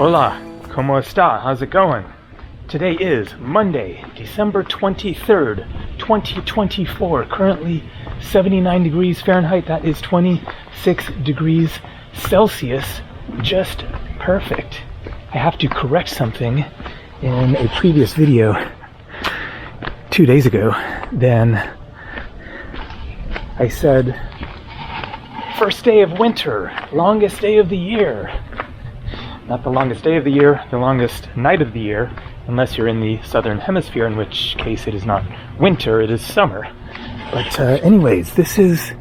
Hola, ¿cómo está? How's it going? Today is Monday, December 23rd, 2024. Currently 79 degrees Fahrenheit. That is 26 degrees Celsius. Just perfect. I have to correct something in a previous video 2 days ago. Then I said, first day of winter, longest day of the year. Not the longest day of the year, the longest night of the year, unless you're in the southern hemisphere, in which case it is not winter, it is summer. But anyways, this is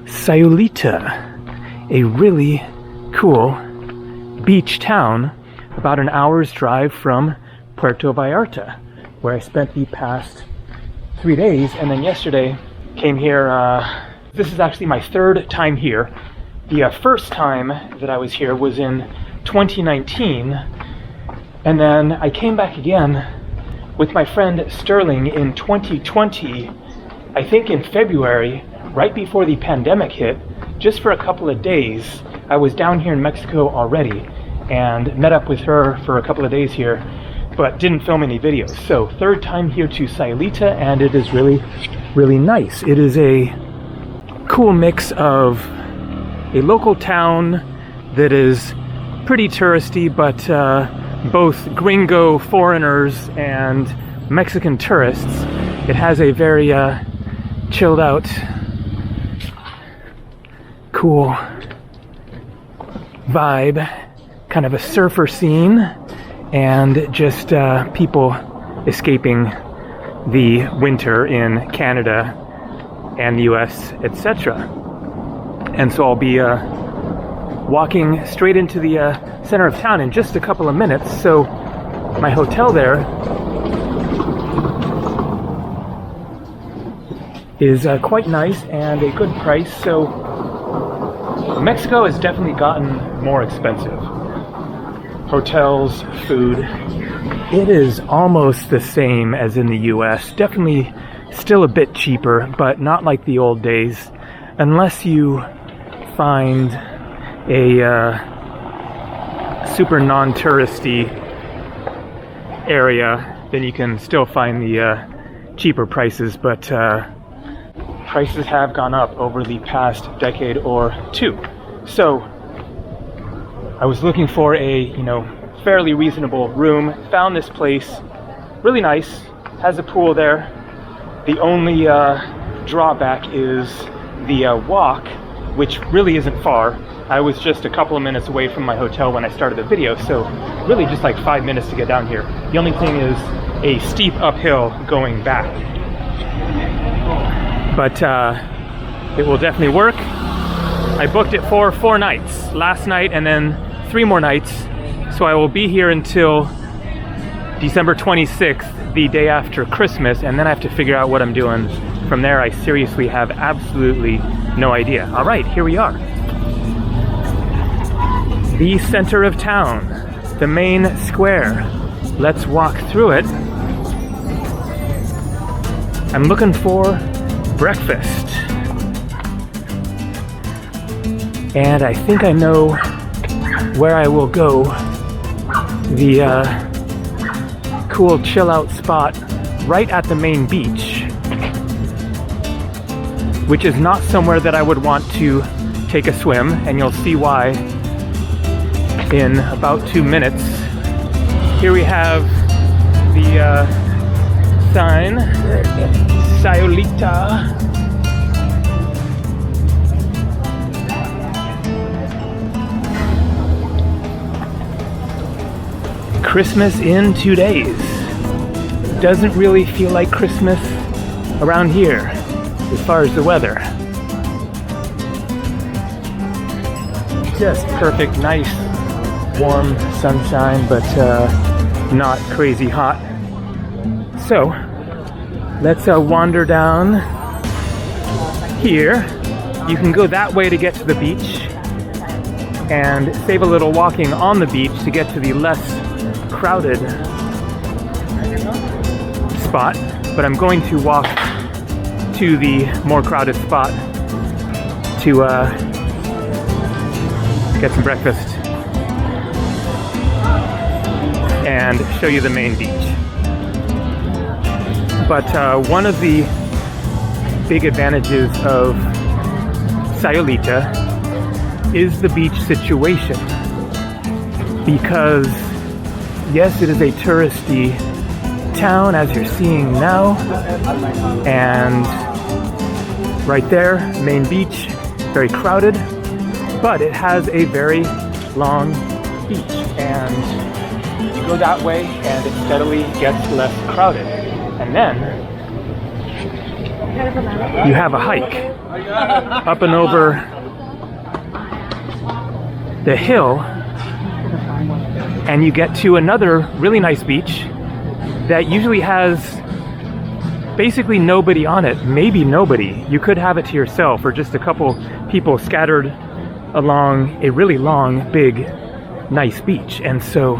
Sayulita, a really cool beach town about an hour's drive from Puerto Vallarta, where I spent the past 3 days, and then yesterday came here. This is actually my third time here. The first time that I was here was in 2019, and then I came back again with my friend Sterling in 2020, I think in February, right before the pandemic hit, just for a couple of days. I was down here in Mexico already and met up with her for a couple of days here, but didn't film any videos. So third time here to Sayulita, and it is really, really nice. It is a cool mix of a local town that is pretty touristy, but both gringo foreigners and Mexican tourists. It has a very chilled out, cool vibe, kind of a surfer scene, and just people escaping the winter in Canada and the US, etc. And so I'll be walking straight into the center of town in just a couple of minutes. So my hotel there is quite nice and a good price. So Mexico has definitely gotten more expensive. Hotels, food, it is almost the same as in the US. Definitely still a bit cheaper, but not like the old days, unless you find a super non-touristy area, then you can still find the cheaper prices, but prices have gone up over the past decade or two. So I was looking for a, fairly reasonable room, found this place, really nice, has a pool there. The only drawback is the walk, which really isn't far. I was just a couple of minutes away from my hotel when I started the video, so really just like 5 minutes to get down here. The only thing is a steep uphill going back. But it will definitely work. I booked it for 4 nights, last night and then 3 more nights. So I will be here until December 26th, the day after Christmas, and then I have to figure out what I'm doing from there. I seriously have absolutely no idea. All right, here we are. The center of town, the main square. Let's walk through it. I'm looking for breakfast. And I think I know where I will go. The cool chill out spot right at the main beach, which is not somewhere that I would want to take a swim, and you'll see why in about 2 minutes. Here we have the sign, Sayulita. Christmas in 2 days. Doesn't really feel like Christmas around here as far as the weather. Just perfect, nice, warm sunshine, but not crazy hot. So let's wander down here. You can go that way to get to the beach and save a little walking on the beach to get to the less crowded spot, but I'm going to walk to the more crowded spot to get some breakfast. and show you the main beach. But one of the big advantages of Sayulita is the beach situation, because yes, it is a touristy town, as you're seeing now, and right there, main beach, very crowded, but it has a very long beach, and you go that way and it steadily gets less crowded. And then you have a hike up and over the hill, and you get to another really nice beach that usually has basically nobody on it, maybe nobody. You could have it to yourself or just a couple people scattered along a really long, big, nice beach. And so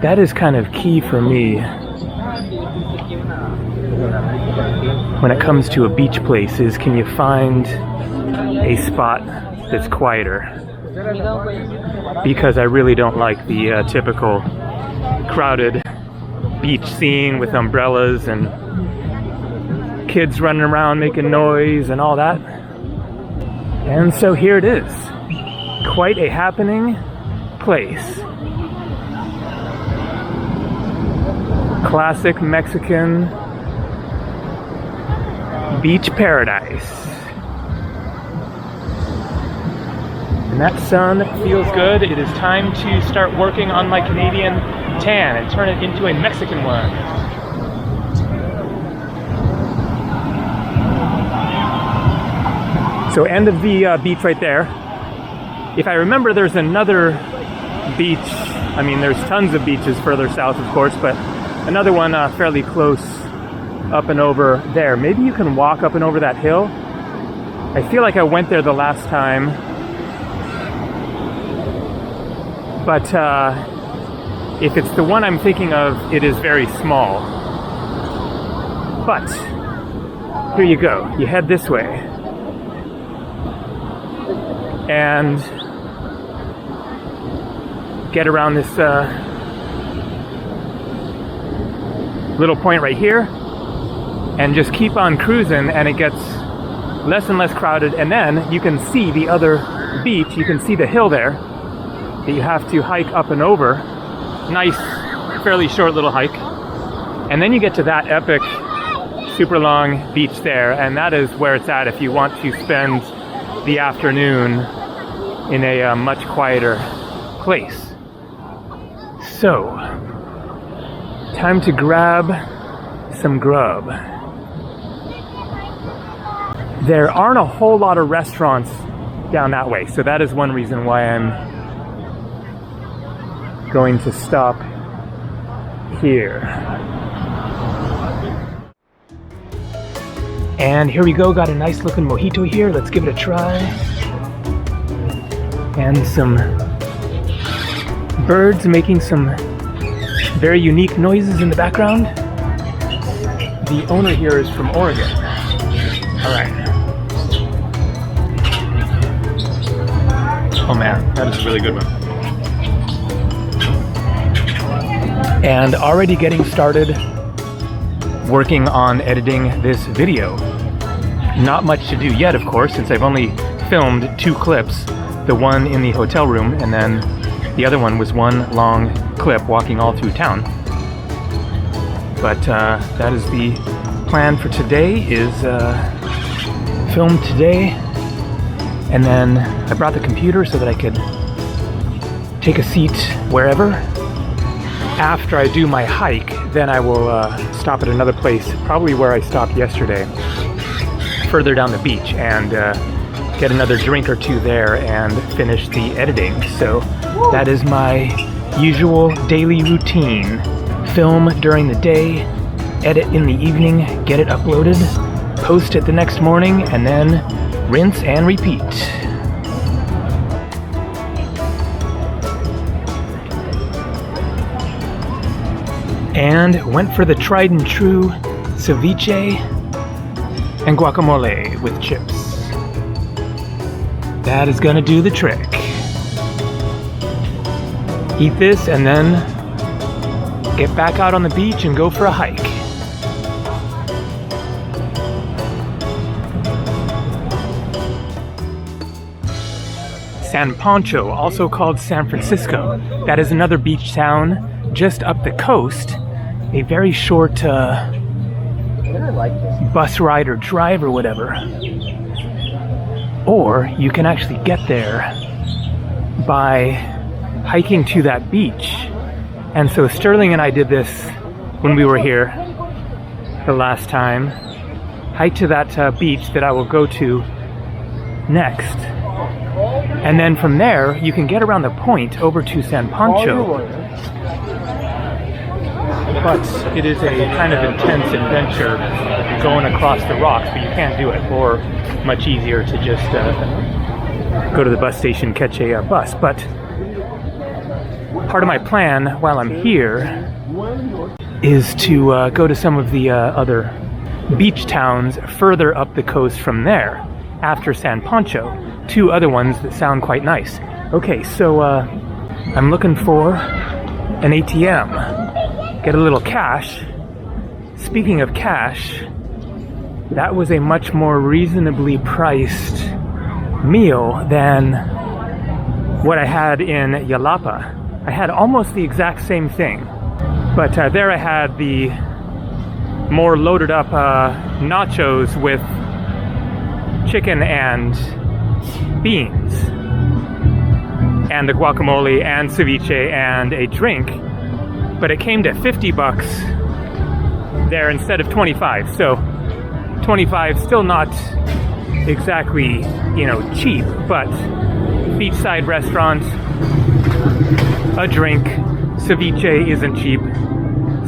that is kind of key for me when it comes to a beach place, is can you find a spot that's quieter? Because I really don't like the typical crowded beach scene with umbrellas and kids running around making noise and all that. And so here it is. Quite a happening place. Classic Mexican beach paradise. And that sun feels good. It is time to start working on my Canadian tan and turn it into a Mexican one. So end of the beach right there. If I remember, there's another beach. I mean, there's tons of beaches further south, of course, but another one fairly close up and over there. Maybe you can walk up and over that hill. I feel like I went there the last time, but if it's the one I'm thinking of, it is very small. But here you go. You head this way, and get around this little point right here, and just keep on cruising, and it gets less and less crowded. And then you can see the other beach. You can see the hill there that you have to hike up and over. Nice, fairly short little hike. And then you get to that epic, super long beach there, and that is where it's at if you want to spend the afternoon in a much quieter place. So, time to grab some grub. There aren't a whole lot of restaurants down that way, so that is one reason why I'm going to stop here. And here we go, got a nice looking mojito here. Let's give it a try. And some birds making some very unique noises in the background. The owner here is from Oregon. All right. Oh man, that is a really good one. And already getting started working on editing this video. Not much to do yet, of course, since I've only filmed 2 clips. The one in the hotel room, and then the other one was one long clip walking all through town. But that is the plan for today, is film today. And then I brought the computer so that I could take a seat wherever. After I do my hike, then I will stop at another place, probably where I stopped yesterday, further down the beach, and get another drink or 2 there and finish the editing. So that is my usual daily routine. Film during the day, edit in the evening, get it uploaded, post it the next morning, and then rinse and repeat. And went for the tried and true ceviche and guacamole with chips. That is gonna do the trick. Eat this and then get back out on the beach and go for a hike. San Pancho, also called San Francisco. That is another beach town just up the coast. A very short bus ride or drive or whatever. Or you can actually get there by hiking to that beach. And so Sterling and I did this when we were here the last time. Hike to that beach that I will go to next. And then from there, you can get around the point over to San Pancho. But it is a kind of intense adventure going across the rocks, but you can't do it. Or much easier to just go to the bus station, catch a bus. But part of my plan while I'm here is to go to some of the other beach towns further up the coast from there, after San Pancho. 2 other ones that sound quite nice. Okay, so I'm looking for an ATM. Get a little cash. Speaking of cash, that was a much more reasonably priced meal than what I had in Yalapa. I had almost the exact same thing, but there I had the more loaded up nachos with chicken and beans and the guacamole and ceviche and a drink, but it came to $50 there instead of 25. So 25 still not exactly, you know, cheap, but beachside restaurant, a drink, ceviche isn't cheap.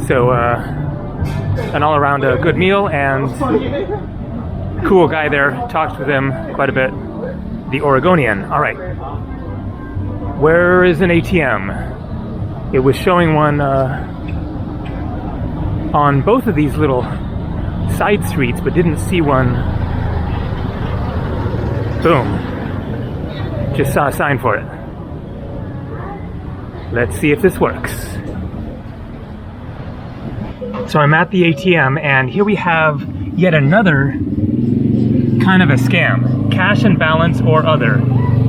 So an all around a good meal, and cool guy there, talked with him quite a bit. The Oregonian. All right. Where is an ATM? It was showing one on both of these little side streets, but didn't see one. Boom. Just saw a sign for it. Let's see if this works. So I'm at the ATM, and here we have yet another kind of a scam. Cash and balance or other.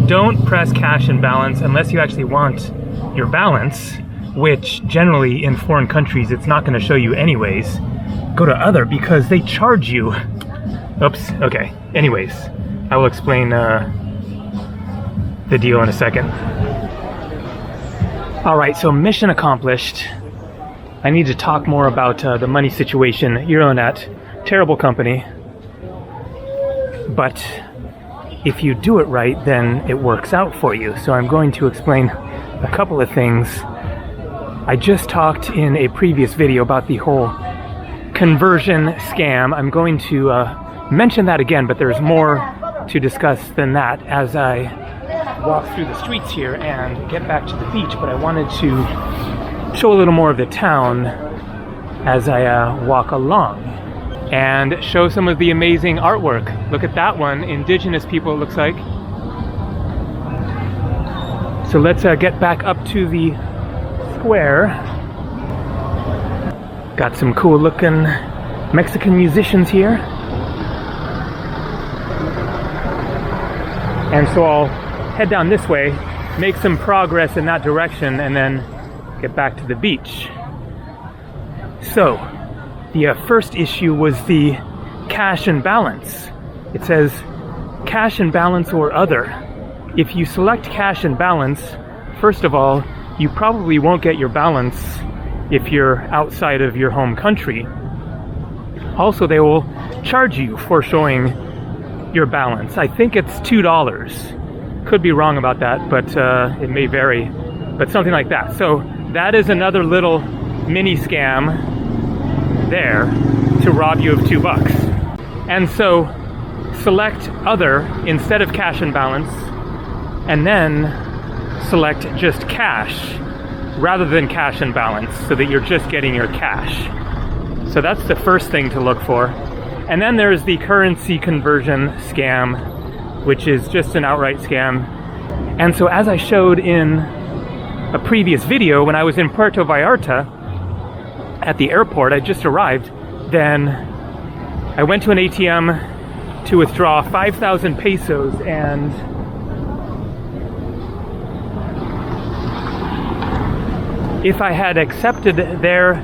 Don't press cash and balance unless you actually want your balance, which generally in foreign countries it's not going to show you anyways. Go to other because they charge you. Oops, okay. Anyways, I will explain the deal in a second. Alright, so mission accomplished. I need to talk more about the money situation. Euronet, terrible company. But if you do it right, then it works out for you. So I'm going to explain a couple of things. I just talked in a previous video about the whole conversion scam. I'm going to mention that again, but there's more to discuss than that as I walk through the streets here and get back to the beach. But I wanted to show a little more of the town as I walk along, and show some of the amazing artwork. Look at that one, indigenous people it looks like. So let's get back up to the square. Got some cool looking Mexican musicians here. And so I'll head down this way, make some progress in that direction, and then get back to the beach. So, the first issue was the cash and balance. It says cash and balance or other. If you select cash and balance, first of all, you probably won't get your balance if you're outside of your home country. Also, they will charge you for showing your balance. I think it's $2. Could be wrong about that, but it may vary, but something like that. So that is another little mini scam there to rob you of $2. And so select other instead of cash and balance, and then select just cash rather than cash and balance, so that you're just getting your cash. So that's the first thing to look for. And then there's the currency conversion scam, which is just an outright scam. And so as I showed in a previous video, when I was in Puerto Vallarta, at the airport. I just arrived. Then I went to an ATM to withdraw 5,000 pesos, and if I had accepted their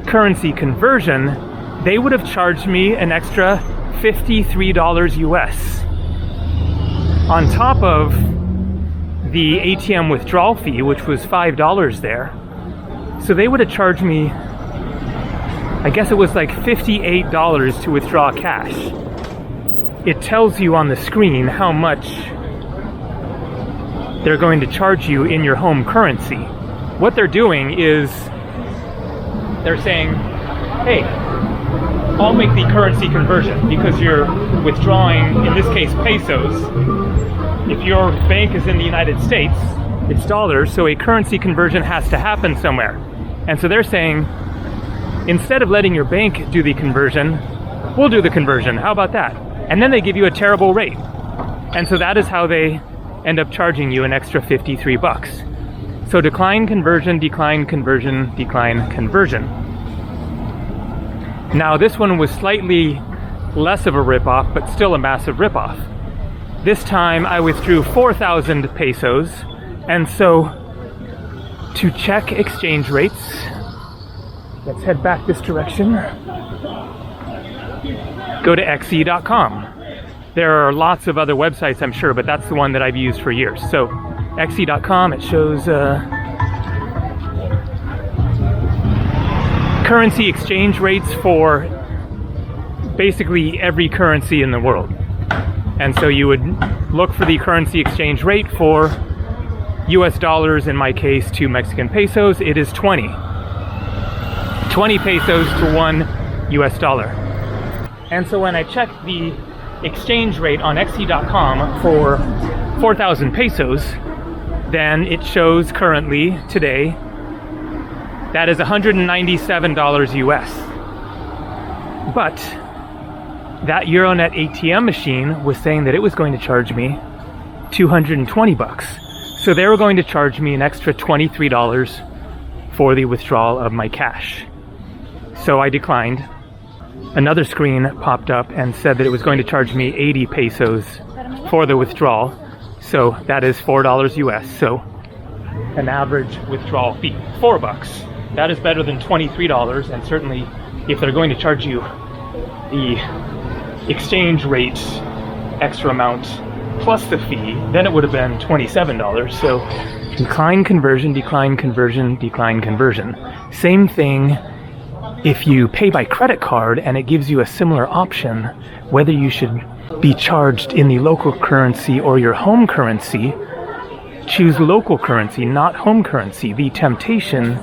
currency conversion, they would have charged me an extra $53 US on top of the ATM withdrawal fee, which was $5 there. So they would have charged me, I guess it was like $58 to withdraw cash. It tells you on the screen how much they're going to charge you in your home currency. What they're doing is they're saying, hey, I'll make the currency conversion because you're withdrawing, in this case, pesos. If your bank is in the United States, it's dollars, so a currency conversion has to happen somewhere. And so they're saying, instead of letting your bank do the conversion, we'll do the conversion. How about that? And then they give you a terrible rate. And so that is how they end up charging you an extra 53 bucks. So decline conversion, decline conversion, decline conversion. Now this one was slightly less of a ripoff, but still a massive ripoff. This time I withdrew 4,000 pesos, and so to check exchange rates, let's head back this direction. Go to xe.com. There are lots of other websites, I'm sure, but that's the one that I've used for years. So xe.com, it shows currency exchange rates for basically every currency in the world. And so you would look for the currency exchange rate for US dollars, in my case, to Mexican pesos. It is 20 pesos to $1 US dollar. And so when I checked the exchange rate on xe.com for 4,000 pesos, then it shows currently, today, that is $197 US. But that Euronet ATM machine was saying that it was going to charge me 220 bucks. So they were going to charge me an extra $23 for the withdrawal of my cash. So I declined. Another screen popped up and said that it was going to charge me 80 pesos for the withdrawal. So that is $4 US. So an average withdrawal fee, $4. That is better than $23, and certainly if they're going to charge you the exchange rate extra amount plus the fee, then it would have been $27. So decline conversion, decline conversion, decline conversion. Same thing if you pay by credit card and it gives you a similar option whether you should be charged in the local currency or your home currency. Choose local currency, not home currency. The temptation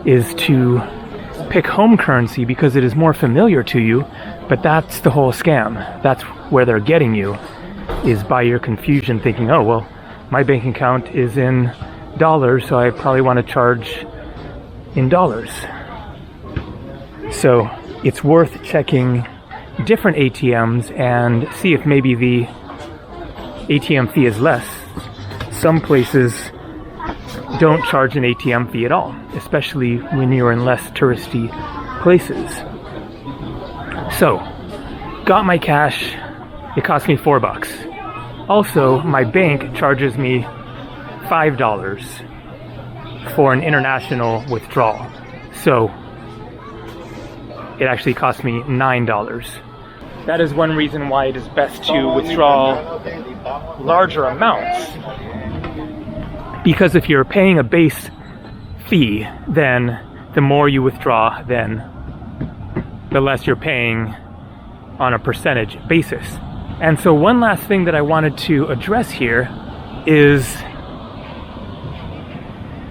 is to pick home currency because it is more familiar to you, but that's the whole scam. That's where they're getting you, is by your confusion, thinking, oh, well, my bank account is in dollars, so I probably want to charge in dollars. So it's worth checking different ATMs and see if maybe the ATM fee is less. Some places don't charge an ATM fee at all, especially when you're in less touristy places. So, got my cash. It cost me $4. Also, my bank charges me $5 for an international withdrawal. So, it actually cost me $9. That is one reason why it is best to withdraw larger amounts. Because if you're paying a base fee, then the more you withdraw, then the less you're paying on a percentage basis. And so one last thing that I wanted to address here is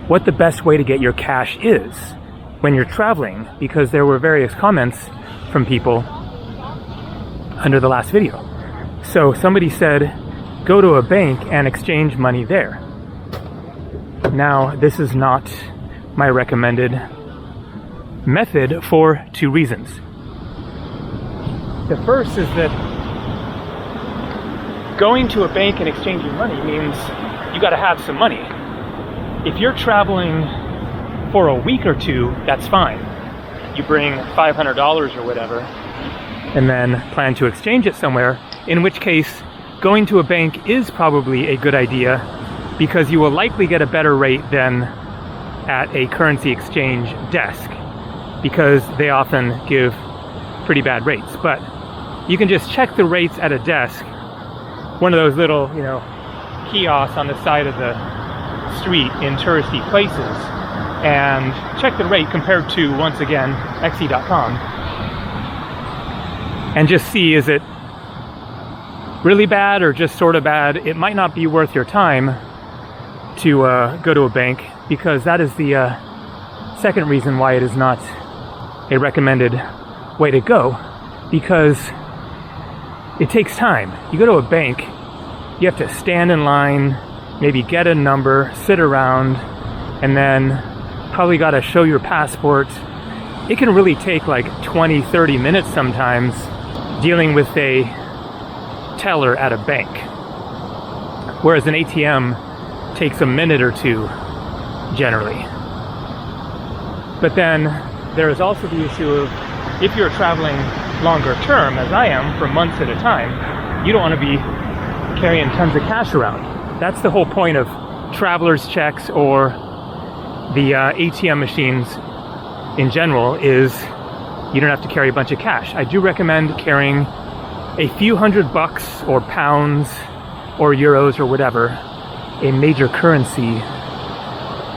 what the best way to get your cash is when you're traveling, because there were various comments from people under the last video. So somebody said, go to a bank and exchange money there. Now, this is not my recommended method for two reasons. The first is that going to a bank and exchanging money means you got to have some money. If you're traveling for a week or two, that's fine. you bring $500 or whatever, and then plan to exchange it somewhere, in which case going to a bank is probably a good idea because you will likely get a better rate than at a currency exchange desk because they often give pretty bad rates. But you can just check the rates at a desk, one of those little, kiosks on the side of the street in touristy places, and check the rate compared to, once again, xe.com, and just see, is it really bad or just sort of bad? It might not be worth your time to go to a bank, because that is the second reason why it is not a recommended way to go, because it takes time. You go to a bank, you have to stand in line, maybe get a number, sit around, and then probably got to show your passport. It can really take like 20-30 minutes sometimes dealing with a teller at a bank, whereas an ATM takes a minute or two generally. But then there is also the issue of, if you're traveling longer term, as I am, for months at a time, you don't want to be carrying tons of cash around. That's the whole point of traveler's checks or the ATM machines in general, is you don't have to carry a bunch of cash. I do recommend carrying a few $100 or pounds or euros or whatever, a major currency,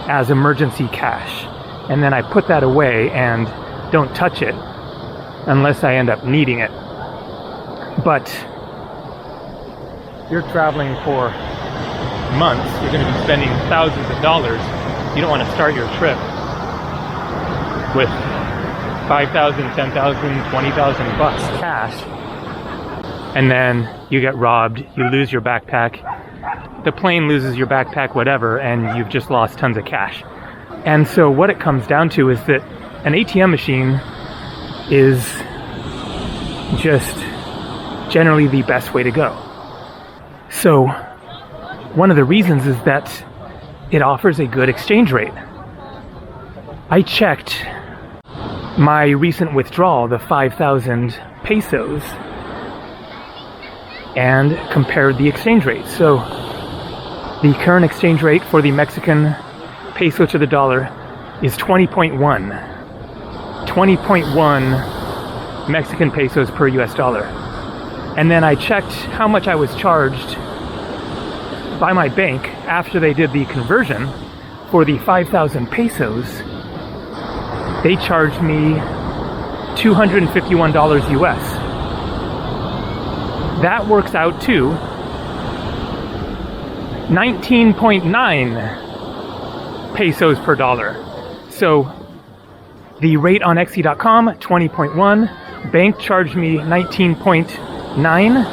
as emergency cash. And then I put that away and don't touch it unless I end up needing it. But you're traveling for months, you're going to be spending thousands of dollars. You don't want to start your trip with 5,000, 10,000, 20,000 bucks cash, and then you get robbed, you lose your backpack, the plane loses your backpack, whatever, and you've just lost tons of cash. And so what it comes down to is that an ATM machine is just generally the best way to go. So one of the reasons is that it offers a good exchange rate. I checked my recent withdrawal, the 5,000 pesos, and compared the exchange rate. So the current exchange rate for the Mexican peso to the dollar is 20.1. 20.1 Mexican pesos per US dollar. And then I checked how much I was charged by my bank after they did the conversion for the 5,000 pesos. They charged me $251 US. That works out to 19.9 pesos per dollar. So the rate on xe.com, 20.1, bank charged me 19.9.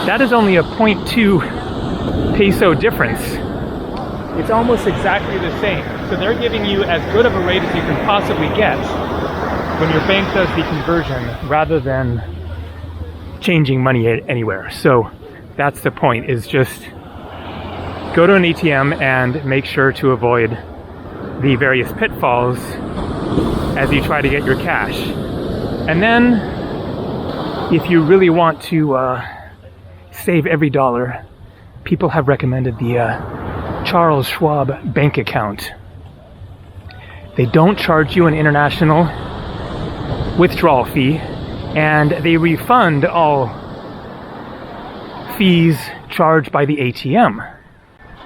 That is only a 0.2 peso difference. It's almost exactly the same. So they're giving you as good of a rate as you can possibly get when your bank does the conversion, rather than changing money anywhere. So that's the point, is just go to an ATM and make sure to avoid the various pitfalls as you try to get your cash. And then if you really want to save every dollar, people have recommended the Charles Schwab bank account. They don't charge you an international withdrawal fee, and they refund all fees charged by the ATM.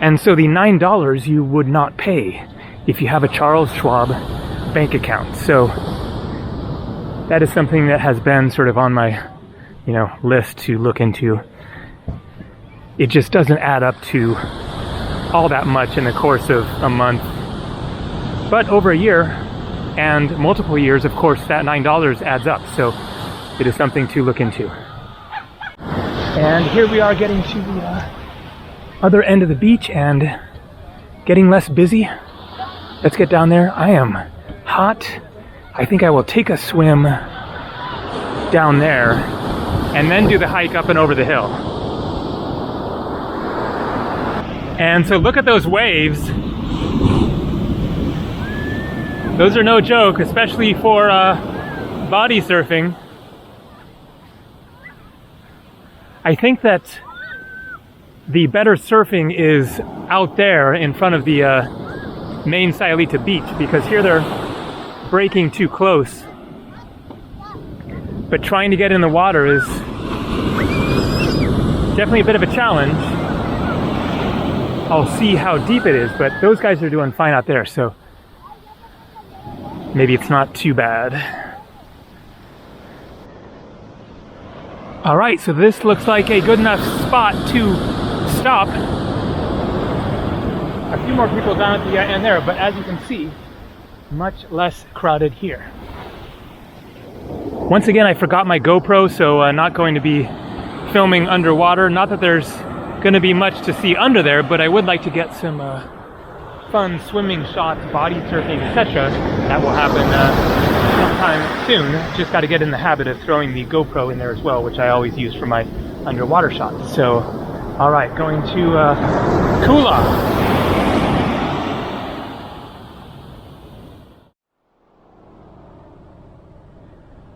And so the $9 you would not pay if you have a Charles Schwab bank account. So that is something that has been sort of on my, list to look into. It just doesn't add up to all that much in the course of a month. But over a year and multiple years, of course, that $9 adds up. So it is something to look into. And here we are getting to the other end of the beach and getting less busy. Let's get down there. I am hot. I think I will take a swim down there and then do the hike up and over the hill. And so look at those waves. Those are no joke, especially for body surfing. I think that the better surfing is out there in front of the main Sayulita beach, because here they're breaking too close. But trying to get in the water is definitely a bit of a challenge. I'll see how deep it is, but those guys are doing fine out there, so maybe it's not too bad. All right, so this looks like a good enough spot to stop. A few more people down at the end there, but as you can see, much less crowded here. Once again, I forgot my GoPro, so not going to be filming underwater. Not that there's going to be much to see under there, but I would like to get some fun swimming shots, body surfing, etc. That will happen sometime soon. Just got to get in the habit of throwing the GoPro in there as well, which I always use for my underwater shots. So, all right, going to Kula.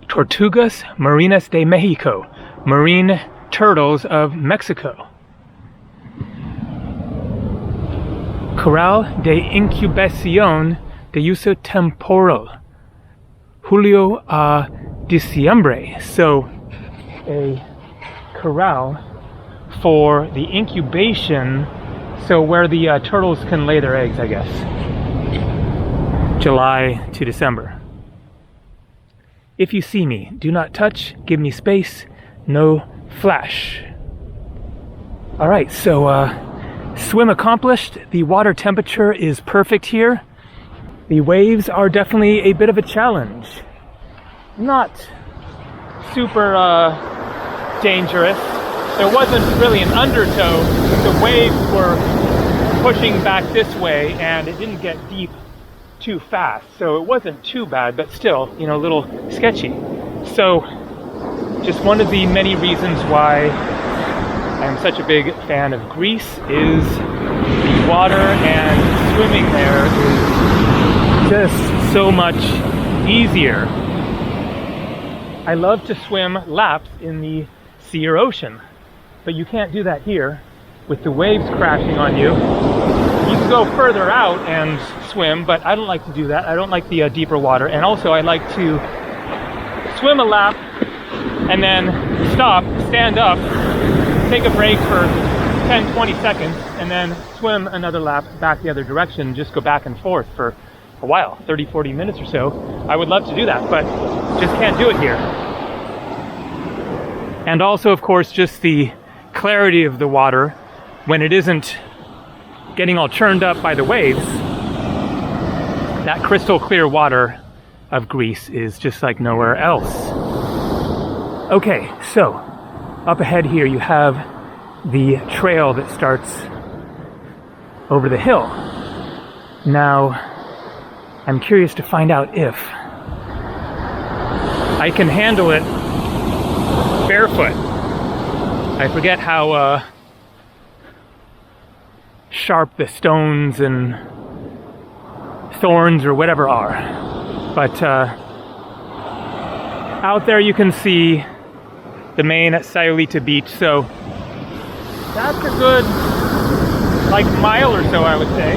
Tortugas marinas de Mexico, marine turtles of Mexico. Corral de incubación de uso temporal, julio a diciembre. So, a corral for the incubation, so where the turtles can lay their eggs, I guess. July to December. If you see me, do not touch, give me space, no flash. All right, so swim accomplished. The water temperature is perfect here. The waves are definitely a bit of a challenge. Not super dangerous. There wasn't really an undertow. The waves were pushing back this way and it didn't get deep too fast, so it wasn't too bad, but still, you know, a little sketchy. So just one of the many reasons why I'm such a big fan of Greece is the water, and swimming there is just so much easier. I love to swim laps in the sea or ocean, but you can't do that here with the waves crashing on you. You can go further out and swim, but I don't like to do that. I don't like the deeper water, and also I like to swim a lap and then stop, stand up, take a break for 10-20 seconds, and then swim another lap back the other direction, just go back and forth for a while, 30-40 minutes or so. I would love to do that, but just can't do it here. And also, of course, just the clarity of the water when it isn't getting all churned up by the waves. That crystal clear water of Greece is just like nowhere else. Okay, so up ahead here you have the trail that starts over the hill. Now, I'm curious to find out if I can handle it barefoot. I forget how sharp the stones and thorns or whatever are, but out there you can see the main Sayulita beach, so that's a good like mile or so, I would say.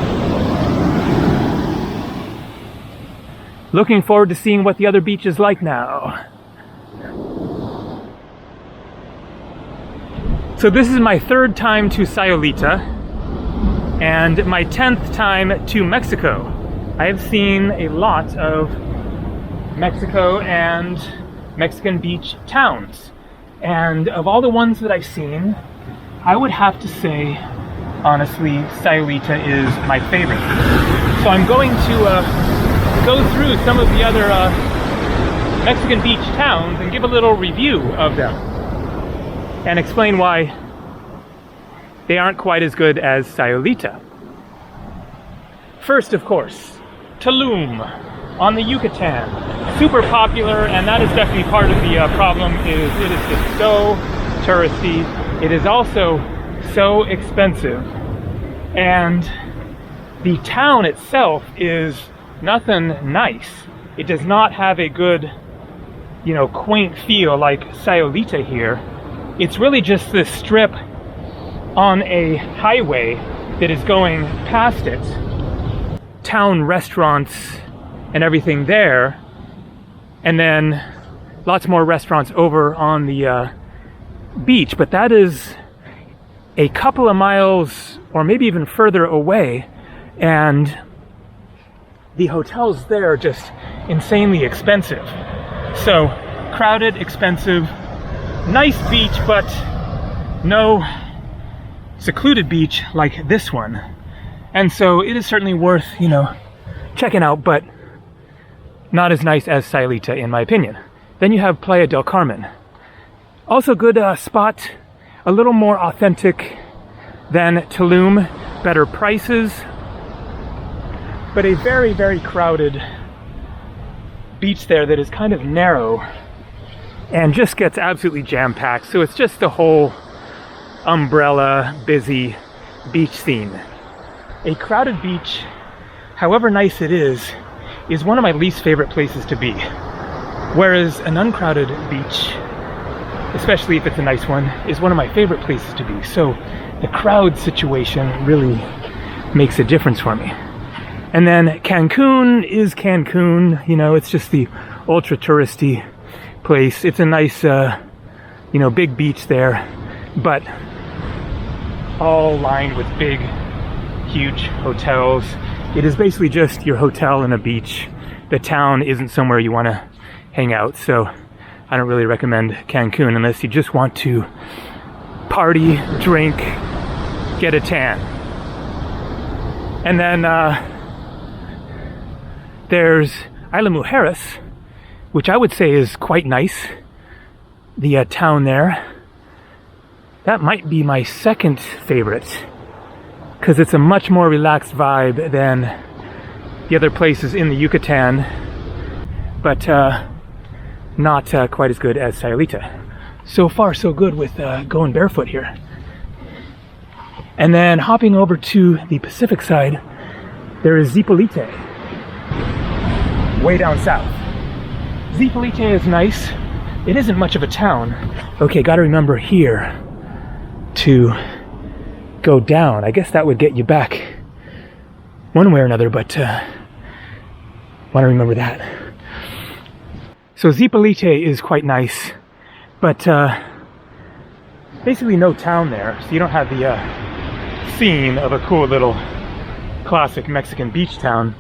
Looking forward to seeing what the other beach is like now. So this is my third time to Sayulita and my 10th time to Mexico. I have seen a lot of Mexico and Mexican beach towns, and of all the ones that I've seen, I would have to say, honestly, Sayulita is my favorite. So I'm going to go through some of the other Mexican beach towns and give a little review of them and explain why they aren't quite as good as Sayulita. First, of course, Tulum on the Yucatan. Super popular, and that is definitely part of the problem, is it is just so touristy. It is also so expensive. And the town itself is nothing nice. It does not have a good, you know, quaint feel like Sayulita here. It's really just this strip on a highway that is going past it. Town restaurants and everything there, and then lots more restaurants over on the beach, but that is a couple of miles or maybe even further away, and the hotels there are just insanely expensive. So crowded, expensive, nice beach, but no secluded beach like this one. And so it is certainly worth, you know, checking out, but not as nice as Sayulita in my opinion. Then you have Playa del Carmen. Also good spot, a little more authentic than Tulum, better prices, but a very, very crowded beach there that is kind of narrow and just gets absolutely jam-packed. So it's just the whole umbrella, busy beach scene. A crowded beach, however nice it is one of my least favorite places to be. Whereas an uncrowded beach, especially if it's a nice one, is one of my favorite places to be. So the crowd situation really makes a difference for me. And then Cancun is Cancun, you know, it's just the ultra touristy place. It's a nice, you know, big beach there, but all lined with big, huge hotels. It is basically just your hotel and a beach. The town isn't somewhere you want to hang out, so I don't really recommend Cancun unless you just want to party, drink, get a tan. And then there's Isla Mujeres, which I would say is quite nice. The town there. That might be my second favorite, because it's a much more relaxed vibe than the other places in the Yucatan, but not quite as good as Sayulita. So far so good with going barefoot here. And then hopping over to the Pacific side, there is Zipolite, way down south. Zipolite is nice. It isn't much of a town. Okay, gotta remember here to go down. I guess that would get you back one way or another, but want to remember that. So Zipolite is quite nice, but basically no town there, so you don't have the scene of a cool little classic Mexican beach town.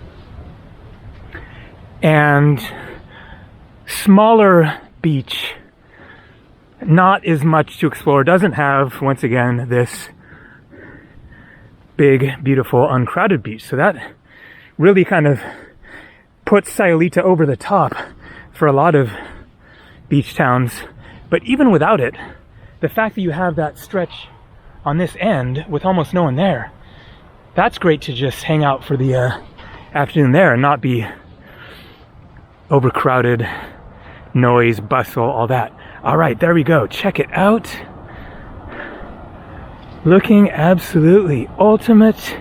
And smaller beach, not as much to explore. Doesn't have, once again, this big, beautiful, uncrowded beach. So that really kind of puts Sayulita over the top for a lot of beach towns. But even without it, the fact that you have that stretch on this end with almost no one there, that's great to just hang out for the afternoon there and not be overcrowded, noise, bustle, all that. All right, there we go. Check it out. Looking absolutely ultimate.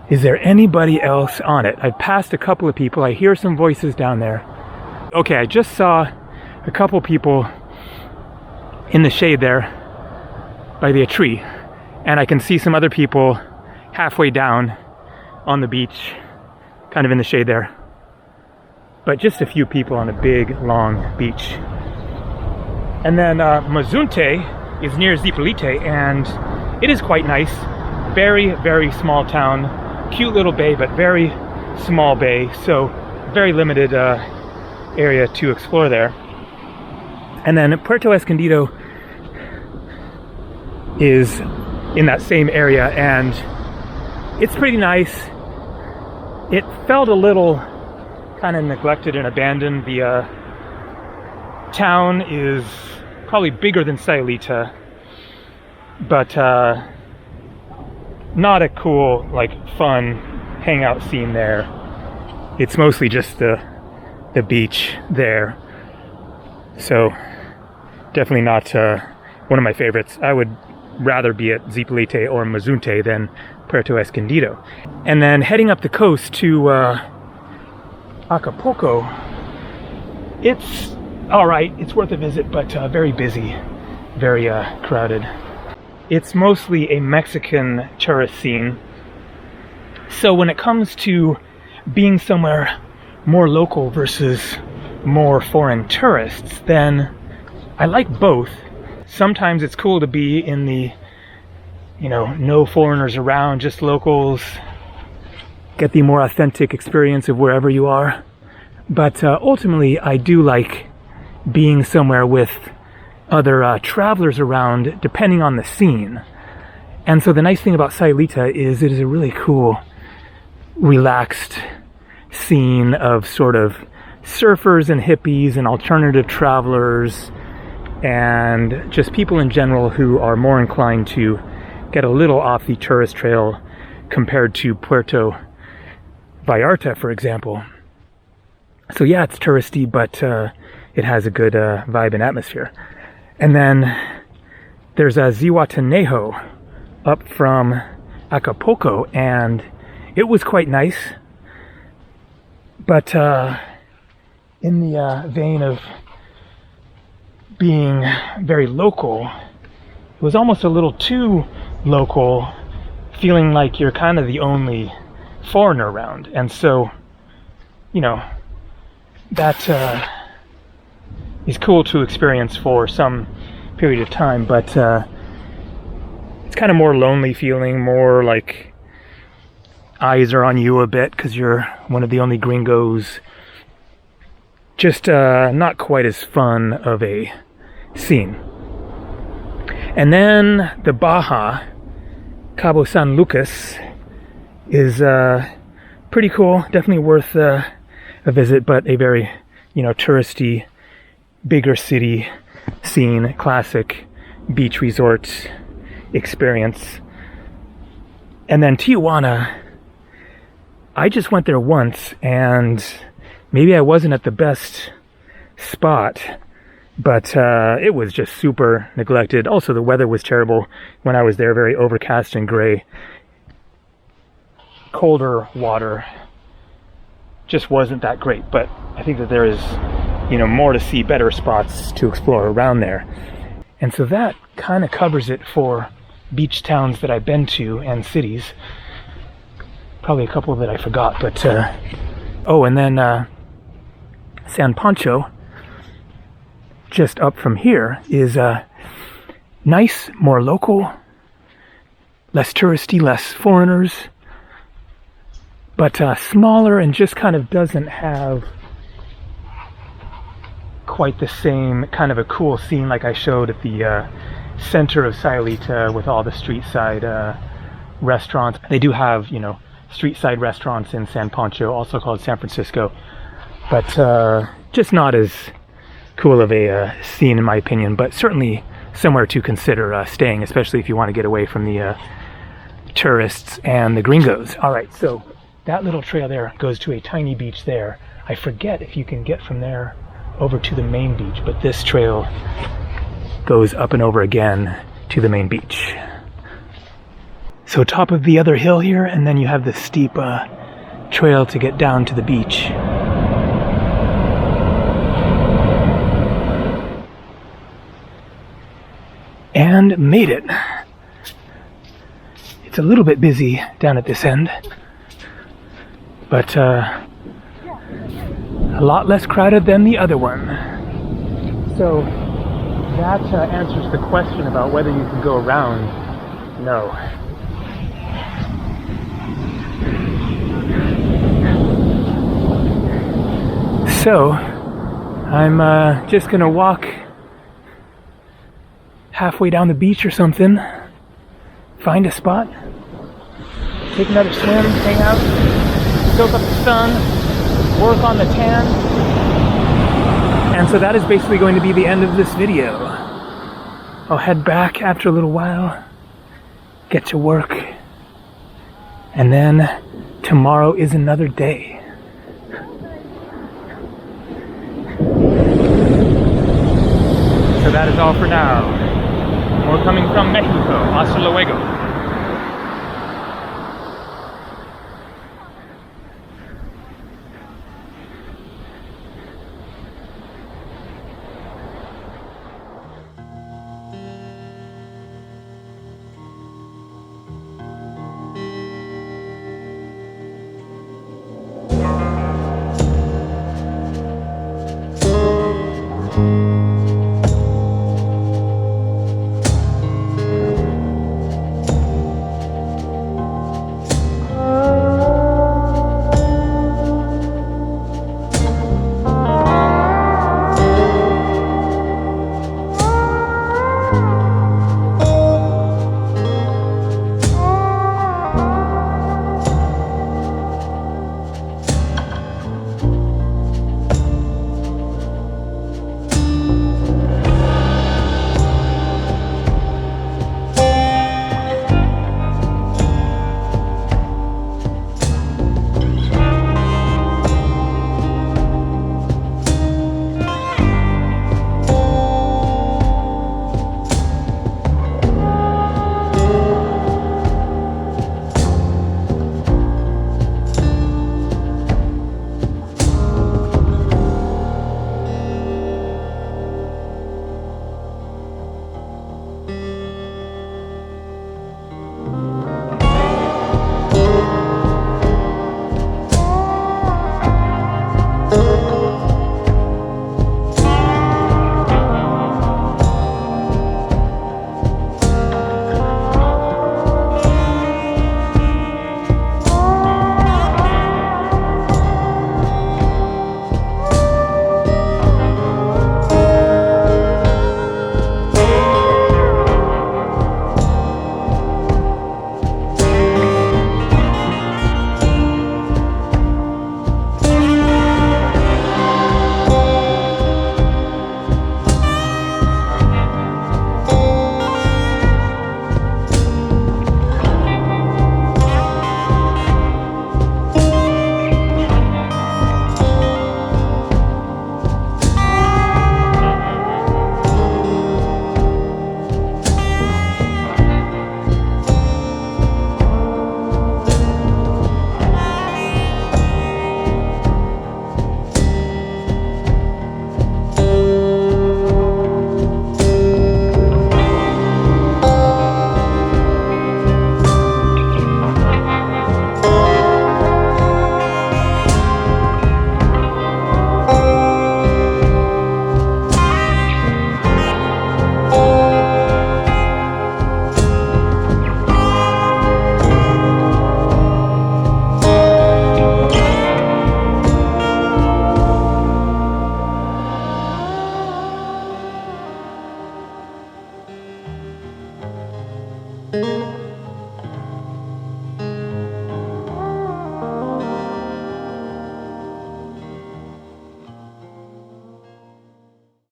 Is there anybody else on it? I've passed a couple of people. I hear some voices down there. Okay, I just saw a couple people in the shade there by the tree, and I can see some other people halfway down on the beach, kind of in the shade there. But just a few people on a big, long beach. And then Mazunte is near Zipolite, and it is quite nice. Very, very small town. Cute little bay, but very small bay. So very limited area to explore there. And then Puerto Escondido is in that same area, and it's pretty nice. It felt a little kind of neglected and abandoned. The town is probably bigger than Sayulita, but not a cool, like, fun hangout scene there. It's mostly just the beach there. So definitely not one of my favorites. I would rather be at Zipolite or Mazunte than Puerto Escondido. And then heading up the coast to Acapulco, it's all right. It's worth a visit, but very busy, very crowded. It's mostly a Mexican tourist scene. So when it comes to being somewhere more local versus more foreign tourists, then I like both. Sometimes it's cool to be in the, no foreigners around, just locals, get the more authentic experience of wherever you are. But ultimately, I do like being somewhere with other travelers around, depending on the scene. And so the nice thing about Sayulita is it is a really cool, relaxed scene of sort of surfers and hippies and alternative travelers and just people in general who are more inclined to get a little off the tourist trail compared to Puerto Vallarta, for example. So yeah, it's touristy, but it has a good vibe and atmosphere. And then there's a Zihuatanejo up from Acapulco, and it was quite nice. But in the vein of being very local, it was almost a little too local, feeling like you're kind of the only foreigner around. And so, that is cool to experience for some period of time, but it's kind of more lonely feeling, more like eyes are on you a bit because you're one of the only gringos. Just not quite as fun of a scene. And then the Baja, Cabo San Lucas, is pretty cool, definitely worth a visit, but a very, touristy, bigger city scene, classic beach resort experience. And then Tijuana, I just went there once, and maybe I wasn't at the best spot, but it was just super neglected. Also, the weather was terrible when I was there, very overcast and gray. Colder water just wasn't that great, but I think that there is, more to see, better spots to explore around there. And so that kind of covers it for beach towns that I've been to and cities. Probably a couple that I forgot, but and then San Pancho, just up from here, is nice, more local, less touristy, less foreigners, but smaller, and just kind of doesn't have quite the same kind of a cool scene like I showed at the center of Sayulita with all the street side restaurants. They do have, street side restaurants in San Pancho, also called San Francisco, but just not as cool of a scene in my opinion, but certainly somewhere to consider staying, especially if you want to get away from the tourists and the gringos. All right, so that little trail there goes to a tiny beach there. I forget if you can get from there over to the main beach, but this trail goes up and over again to the main beach. So top of the other hill here, and then you have this steep trail to get down to the beach. And made it. It's a little bit busy down at this end, but a lot less crowded than the other one. So that answers the question about whether you can go around. No. So I'm just gonna walk halfway down the beach or something, find a spot, take another swim, hang out, soak up the sun, work on the tan. And so that is basically going to be the end of this video. I'll head back after a little while, get to work, and then tomorrow is another day. So that is all for now. More coming from Mexico. Hasta luego.